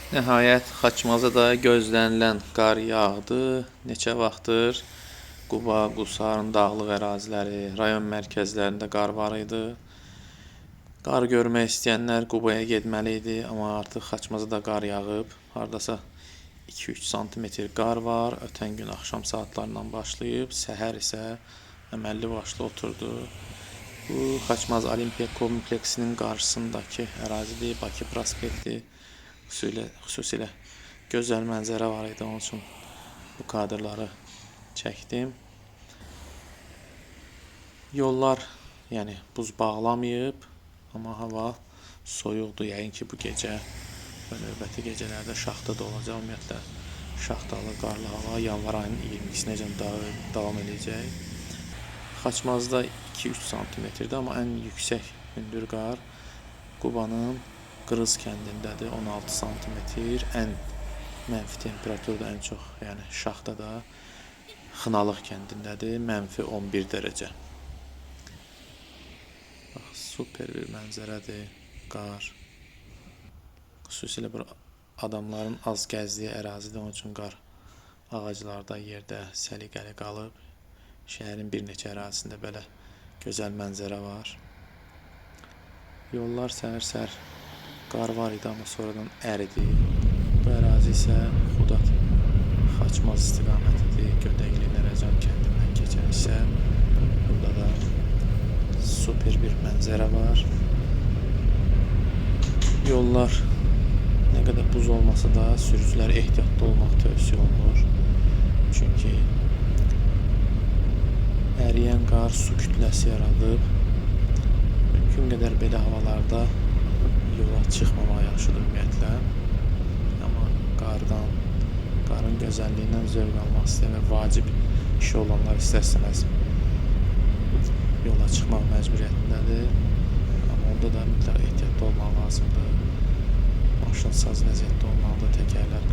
Nəhayət Xaçmazada gözlənilən qar yağdı. Neçə vaxtdır Quba, Qusarın dağlıq əraziləri, rayon mərkəzlərində qar var idi. Qar görmək istəyənlər Qubaya getməli idi, amma artıq Xaçmazada qar yağıb. Hardasa 2-3 sm qar var. Ötən gün axşam saatlarından başlayıb, səhər isə əməlli başlı oturdu. Bu Xaçmaz Olimpiya kompleksinin qarşısındakı ərazidir, Bakı prospekti. Xüsusilə gözəl mənzərə var idi, onun üçün bu kadrları çəkdim. Yollar buz bağlamayıb, amma hava soyuqdur. Yəqin ki, bu gecə və növbəti gecələrdə şaxta da olacaq. Ümumiyyətlə, şaxtalı, qarlı hava yanvar ayının 22-sinəcən davam edəcək. Xaçmazda 2-3 sm-dir, amma ən yüksək hündür qar Qubanın Qırız kəndindədir, 16 sm. Ən mənfi temperaturda ən çox, şaxtada Xınalıq kəndindədir, mənfi 11 dərəcə. Bax, super bir mənzərədir, qar. Xüsusilə bir adamların az gəzdiyi ərazidir, onun üçün qar ağaclarda yerdə səliqəli qalıb. Şəhərin bir neçə ərazisində belə gözəl mənzərə var. Yollar səhər-səhər qar var idi, amma sonradan əridi. Bu ərazi isə Xudat Xaçmaz istiqamətidir. Gödəkli Nərəcan kəndindən keçən isə burada da super bir mənzərə var. Yollar nə qədər buz olmasa da sürücülər ehtiyatlı olmaq tövsiyə olunur. Çünki əriyən qar su kütləsi yaradıb. Mümkün qədər belə havalarda yola çıxmamaq yaxşıdır ümumiyyətlə. Amma qarın gözəlliyindən zövq almaq istəyən və vacib işi olanlar istər-istəməz yola çıxmaq məcburiyyətindədir. Amma onda da mütləq ehtiyatlı olmaq lazımdır. Maşın saz vəziyyətdə olmalıdır, təkərlər